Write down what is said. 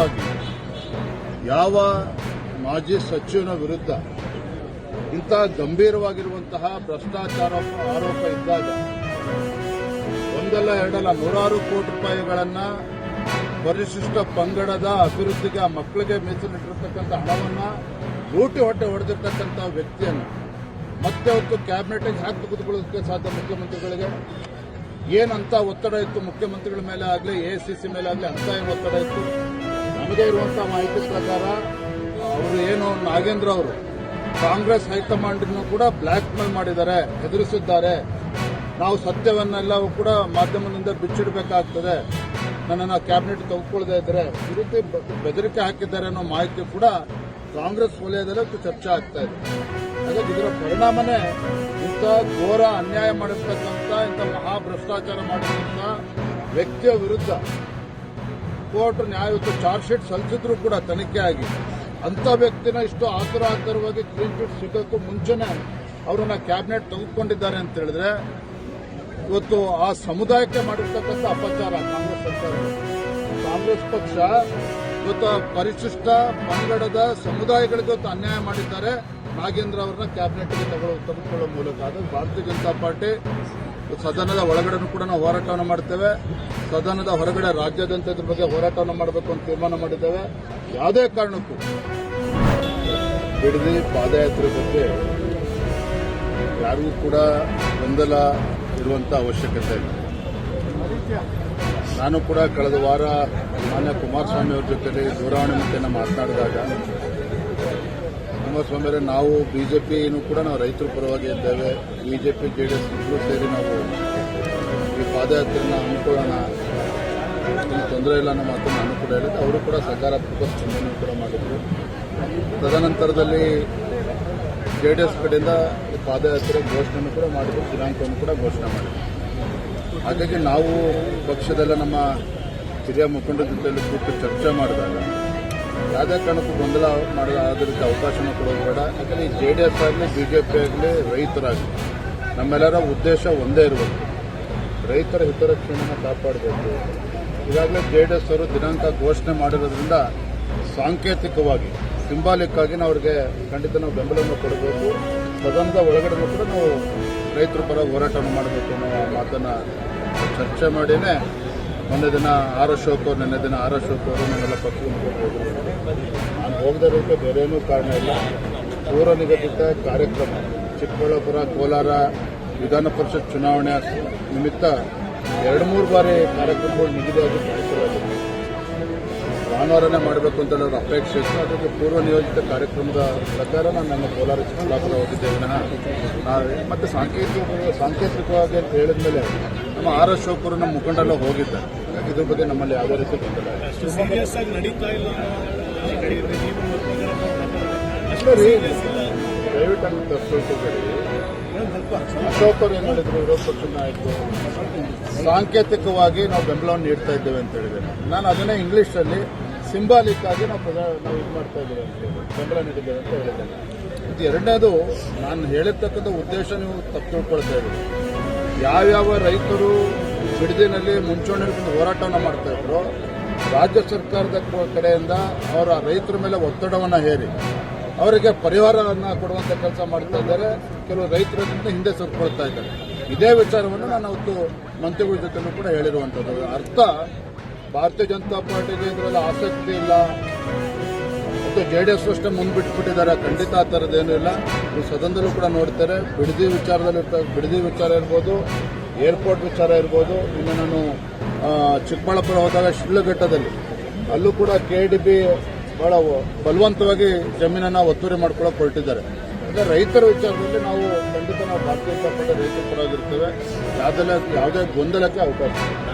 ವಿರುದ್ಧವಾಗಿ ಯಾವ ಮಾಜಿ ಸಚಿವನ ವಿರುದ್ಧ ಇಂಥ ಗಂಭೀರವಾಗಿರುವಂತಹ ಭ್ರಷ್ಟಾಚಾರ ಆರೋಪ ಇದ್ದಾಗ ಒಂದಲ್ಲ ಎರಡಲ್ಲ ನೂರಾರು ಕೋಟಿ ರೂಪಾಯಿಗಳನ್ನು ಪರಿಶಿಷ್ಟ ಪಂಗಡದ ಅಭಿವೃದ್ಧಿಗೆ ಆ ಮಕ್ಕಳಿಗೆ ಮೀಸಲಿಟ್ಟಿರ್ತಕ್ಕಂಥ ಹಣವನ್ನು ಲೂಟಿ ಹೊಟ್ಟೆ ಹೊಡೆದಿರ್ತಕ್ಕಂಥ ವ್ಯಕ್ತಿಯನ್ನು ಮತ್ತೆ ಅವತ್ತು ಕ್ಯಾಬಿನೆಟ್ಗೆ ಹ್ಯಾಕ್ ತೆಗೆದುಕೊಳ್ಳೋದಕ್ಕೆ ಸಾಧ್ಯ? ಮುಖ್ಯಮಂತ್ರಿಗಳಿಗೆ ಏನಂತ ಒತ್ತಡ ಇತ್ತು ಮುಖ್ಯಮಂತ್ರಿಗಳ ಮೇಲೆ ಆಗಲಿ ಎಐಸಿಸಿ ಮೇಲೆ ಆಗಲಿ ಅಂತ ಏನು ಒತ್ತಡ ಇತ್ತು? ನಮಗೆ ಇರುವಂಥ ಮಾಹಿತಿ ಪ್ರಕಾರ ಅವರು ಏನು ನಾಗೇಂದ್ರ ಅವರು ಕಾಂಗ್ರೆಸ್ ಹೈಕಮಾಂಡನ್ನು ಕೂಡ ಬ್ಲ್ಯಾಕ್ ಮೇಲ್ ಮಾಡಿದ್ದಾರೆ, ಹೆದರಿಸಿದ್ದಾರೆ. ನಾವು ಸತ್ಯವನ್ನೆಲ್ಲವೂ ಕೂಡ ಮಾಧ್ಯಮದಿಂದ ಬಿಚ್ಚಿಡಬೇಕಾಗ್ತದೆ, ನನ್ನನ್ನು ಕ್ಯಾಬಿನೆಟ್ ತೆಗೆದುಕೊಳ್ಳದೇ ಇದ್ದರೆ ಈ ರೀತಿ ಬೆದರಿಕೆ ಹಾಕಿದ್ದಾರೆ ಅನ್ನೋ ಮಾಹಿತಿ ಕೂಡ ಕಾಂಗ್ರೆಸ್ ವಲಯದಲ್ಲಿ ಚರ್ಚೆ ಆಗ್ತಾ ಇದೆ. ಹಾಗಾಗಿ ಇದರ ಪರಿಣಾಮನೇ ಇಂಥ ಘೋರ ಅನ್ಯಾಯ ಮಾಡಿರ್ತಕ್ಕಂಥ ಇಂಥ ಮಹಾ ಭ್ರಷ್ಟಾಚಾರ ಮಾಡಿದಂಥ ವ್ಯಕ್ತಿಯ ವಿರುದ್ಧ ಕೋರ್ಟ್ ನ್ಯಾಯಯುತ ಚಾರ್ಜ್ ಶೀಟ್ ಸಲ್ಲಿಸಿದ್ರು ಕೂಡ ತನಿಖೆ ಆಗಿ ಅಂಥ ವ್ಯಕ್ತಿನ ಇಷ್ಟು ಆತುರವಾಗಿ ಕ್ಲೀನ್ ಚಿಟ್ ಸಿಗೋಕ್ಕೂ ಮುಂಚೆನೇ ಅವರನ್ನ ಕ್ಯಾಬಿನೆಟ್ ತೆಗೆದುಕೊಂಡಿದ್ದಾರೆ ಅಂತ ಹೇಳಿದ್ರೆ ಇವತ್ತು ಆ ಸಮುದಾಯಕ್ಕೆ ಮಾಡಿರ್ತಕ್ಕಂಥ ಅಪಚಾರ ಕಾಂಗ್ರೆಸ್ ಸರ್ಕಾರ. ಕಾಂಗ್ರೆಸ್ ಪಕ್ಷ ಇವತ್ತು ಪರಿಶಿಷ್ಟ ಪಂಗಡದ ಸಮುದಾಯಗಳಿಗೆ ಇವತ್ತು ಅನ್ಯಾಯ ಮಾಡಿದ್ದಾರೆ. ನಾಗೇಂದ್ರ ಅವರನ್ನ ಕ್ಯಾಬಿನೆಟ್ಗೆ ತೆಗೆದುಕೊಳ್ಳುವ ಮೂಲಕ ಅದು ಭಾರತೀಯ ಜನತಾ ಪಾರ್ಟಿ ಸದನದ ಒಳಗಡೆನೂ ಕೂಡ ನಾವು ಹೋರಾಟವನ್ನು ಮಾಡ್ತೇವೆ, ಸದನದ ಹೊರಗಡೆ ರಾಜ್ಯಾದ್ಯಂತ ಇದ್ರ ಬಗ್ಗೆ ಹೋರಾಟವನ್ನು ಮಾಡಬೇಕು ಅಂತ ತೀರ್ಮಾನ ಮಾಡಿದ್ದೇವೆ. ಯಾವುದೇ ಕಾರಣಕ್ಕೂ ಬಿಡದಿ ಪಾದಯಾತ್ರೆ ಬಗ್ಗೆ ಯಾರಿಗೂ ಕೂಡ ಗೊಂದಲ ಇರುವಂಥ ಅವಶ್ಯಕತೆ ಇಲ್ಲ. ನಾನು ಕೂಡ ಕಳೆದ ವಾರ ಮಾನ್ಯ ಕುಮಾರಸ್ವಾಮಿ ಅವರ ಜೊತೆಲಿ ದೂರವಾಣಿ ಮುಖೇನ ಮಾತನಾಡಿದಾಗ ಕುಮಾರಸ್ವಾಮಿ ಅವರೇ, ನಾವು ಬಿಜೆಪಿನೂ ಕೂಡ ನಾವು ರೈತರ ಪರವಾಗಿ ಇದ್ದೇವೆ, ಬಿಜೆಪಿ ಜೆಡಿಎಸ್ ಇಬ್ಬರು ಸೇರಿ ನಾವು ಈ ಪಾದಯಾತ್ರೆಯನ್ನು ಹಮ್ಮಿಕೊಳ್ಳೋಣ, ತೊಂದರೆ ಇಲ್ಲ ಅನ್ನೋ ಮಾತನ್ನು ನಾನು ಕೂಡ ಹೇಳಿದ್ದೆ. ಅವರು ಕೂಡ ಸಕಾರಾತ್ಮಕ ಸ್ಪಂದನೆ ಕೂಡ ಮಾಡಿದರು. ತದನಂತರದಲ್ಲಿ ಜೆಡಿಎಸ್ ಕಡೆಯಿಂದ ಪಾದಯಾತ್ರೆ ಘೋಷಣೆಯನ್ನು ಕೂಡ ಮಾಡಿದ್ರು, ದಿನಾಂಕವನ್ನು ಕೂಡ ಘೋಷಣೆ ಮಾಡಿದ್ರು. ಹಾಗಾಗಿ ನಾವು ಪಕ್ಷದಲ್ಲ ನಮ್ಮ ಹಿರಿಯ ಮುಖಂಡರ ಜೊತೆಯಲ್ಲಿ ಕೂತು ಚರ್ಚೆ ಮಾಡಿದಾಗ ಯಾವುದೇ ಕಾರಣಕ್ಕೂ ಗೊಂದಲ ಮಾಡೋದಕ್ಕೆ ಅವಕಾಶನ ಕೊಡೋದು ಬೇಡ. ಯಾಕಂದರೆ ಈ ಜೆಡಿಎಸ್ ಆಗಲಿ ಬಿಜೆಪಿ ಆಗಲಿ ರೈತರಾಗಲಿ ನಮ್ಮೆಲ್ಲರ ಉದ್ದೇಶ ಒಂದೇ ಇರಬೇಕು, ರೈತರ ಹಿತರಕ್ಷಣೆಯನ್ನು ಕಾಪಾಡಬೇಕು. ಈಗಾಗಲೇ ಜೆಡಿಎಸ್ ಅವರು ದಿನಾಂಕ ಘೋಷಣೆ ಮಾಡಿರೋದ್ರಿಂದ ಸಾಂಕೇತಿಕವಾಗಿ ಸಿಂಬಾಲಿಕ್ ಆಗಿ ನಾವು ಅವ್ರಿಗೆ ಖಂಡಿತ ನಾವು ಬೆಂಬಲವನ್ನು ಕೊಡಬೇಕು. ಸದನದ ಒಳಗಡೆ ಕೂಡ ನಾವು ರೈತರ ಪರ ಹೋರಾಟವನ್ನು ಮಾಡಬೇಕು ಅನ್ನೋ ಮಾತನ್ನು ಚರ್ಚೆ ಮಾಡಿನೇ ಮೊನ್ನೆ ದಿನ ಆರ್ ಅಶೋಕ್ ಅವರು ನಮ್ಮೆಲ್ಲ ಪಕ್ಷವನ್ನು ಹೋದರು. ನಾನು ಹೋಗದೇ ಇರೋಕ್ಕೆ ಬೇರೆ ಏನೂ ಕಾರಣ ಇಲ್ಲ. ಪೂರ್ವ ನಿಗದಿತ ಕಾರ್ಯಕ್ರಮ ಚಿಕ್ಕಬಳ್ಳಾಪುರ ಕೋಲಾರ ವಿಧಾನ ಪರಿಷತ್ ಚುನಾವಣೆ ನಿಮಿತ್ತ 2-3 ಬಾರಿ ಕಾರ್ಯಕ್ರಮಗಳು ನಿಗದಿಯಾಗಿ ನಡೆಸಲಾಗಿದೆ. ಭಾನುವಾರನೇ ಮಾಡಬೇಕು ಅಂತ ಹೇಳೋದು ಅಪೇಕ್ಷೆ ಇತ್ತು. ಅದಕ್ಕೆ ಪೂರ್ವ ನಿಯೋಜಿತ ಕಾರ್ಯಕ್ರಮದ ಪ್ರಕಾರ ನಾನು ನನ್ನ ಕೋಲಾರ ಚಿಕ್ಕಬಳ್ಳಾಪುರ ಹೋಗಿದ್ದೇವೆ. ಮತ್ತು ಸಾಂಕೇತಿಕವಾಗಿ ಅಂತ ಹೇಳಿದ ಮೇಲೆ ನಮ್ಮ ಆರ್ ಅಶೋಕ್ ಅವರು ನಮ್ಮ ಮುಖಂಡೆಲ್ಲ ಹೋಗಿದ್ದಾರೆ. ಹಾಗಾಗಿ ಇದ್ರ ಬಗ್ಗೆ ನಮ್ಮಲ್ಲಿ ಯಾವುದೇ ರೀತಿ ಗೊಂದಲ ದಯವಿಟ್ಟು ಅಂತ ತಪ್ಪಿಕೊಳ್ಳಿ. ಅಶೋಕ್ ಅವರು ಏನು ಹೇಳಿದ್ರು, ವಿರೋಧ ಪಕ್ಷದ ನಾಯಕರು ಸಾಂಕೇತಿಕವಾಗಿ ನಾವು ಬೆಂಬಲವನ್ನು ನೀಡ್ತಾ ಇದ್ದೇವೆ ಅಂತ ಹೇಳಿದ್ದೇನೆ. ನಾನು ಅದನ್ನೇ ಇಂಗ್ಲೀಷಲ್ಲಿ ಸಿಂಬಾಲಿಕ್ ಆಗಿ ನಾವು ಇದು ಮಾಡ್ತಾ ಇದ್ದೇವೆ ಅಂತ ಹೇಳಿ ಬೆಂಬಲ ನೀಡಿದ್ದೇವೆ ಅಂತ ಹೇಳಿದ್ದೇನೆ. ಇದು ಎರಡನೇದು, ನಾನು ಹೇಳಿರ್ತಕ್ಕಂಥ ಉದ್ದೇಶ ನೀವು ತಪ್ಪು ತಿಳ್ಕೊಳ್ತಾ ಇದ್ದೀವಿ. ಯಾವ್ಯಾವ ರೈತರು ಬಿಡದಿನಲ್ಲಿ ಮುಂಚೂಣಿಯಲ್ಲಿ ಹೋರಾಟವನ್ನು ಮಾಡ್ತಾ ಇದ್ರು, ರಾಜ್ಯ ಸರ್ಕಾರದ ಕಡೆಯಿಂದ ಅವರ ರೈತರ ಮೇಲೆ ಒತ್ತಡವನ್ನು ಹೇರಿ ಅವರಿಗೆ ಪರಿಹಾರವನ್ನು ಕೊಡುವಂಥ ಕೆಲಸ ಮಾಡ್ತಾ ಇದ್ದಾರೆ. ಕೆಲವು ರೈತರಿಂದ ಹಿಂದೆ ಸರಿಕೊಳ್ತಾ ಇದ್ದಾರೆ. ಇದೇ ವಿಚಾರವನ್ನು ನಾನು ಅವತ್ತು ಮಂತ್ರಿಗಳ ಜೊತೆಲೂ ಕೂಡ ಹೇಳಿರುವಂಥದ್ದು. ಅರ್ಥ ಭಾರತೀಯ ಜನತಾ ಪಾರ್ಟಿಗೆ ಇದರಲ್ಲಿ ಆಸಕ್ತಿ ಇಲ್ಲ ಮತ್ತು ಜೆಡಿಎಸ್ ಅಷ್ಟೇ ಮುಂದ್ಬಿಟ್ಬಿಟ್ಟಿದ್ದಾರೆ. ಖಂಡಿತ ಆ ಥರದ್ದೇನೂ ಇಲ್ಲ. ನೀವು ಸದನದಲ್ಲೂ ಕೂಡ ನೋಡ್ತಾರೆ. ಬಿಡದಿ ವಿಚಾರ ಇರ್ಬೋದು, ಏರ್ಪೋರ್ಟ್ ವಿಚಾರ ಇರ್ಬೋದು. ಇನ್ನು ನಾನು ಚಿಕ್ಕಬಳ್ಳಾಪುರ ಹೋದಾಗ ಶಿಡ್ಲಘಟ್ಟದಲ್ಲಿ ಅಲ್ಲೂ ಕೂಡ KDB ಬಹಳ ಬಲವಂತವಾಗಿ ಜಮೀನನ್ನು ಒತ್ತುವರಿ ಮಾಡ್ಕೊಳ್ಳೋಕೆ ಹೊರಟಿದ್ದಾರೆ. ಅಂದರೆ ರೈತರ ವಿಚಾರದಲ್ಲಿ ನಾವು ಖಂಡಿತ ನಾವು ಭಾರತೀಯ ಜನತಾ ಪಾರ್ಟಿ ರೈತರ ಪರವಾಗಿರ್ತೇವೆ. ಯಾವುದೇ ಗೊಂದಲಕ್ಕೆ ಅವಕಾಶ ಇಲ್ಲ.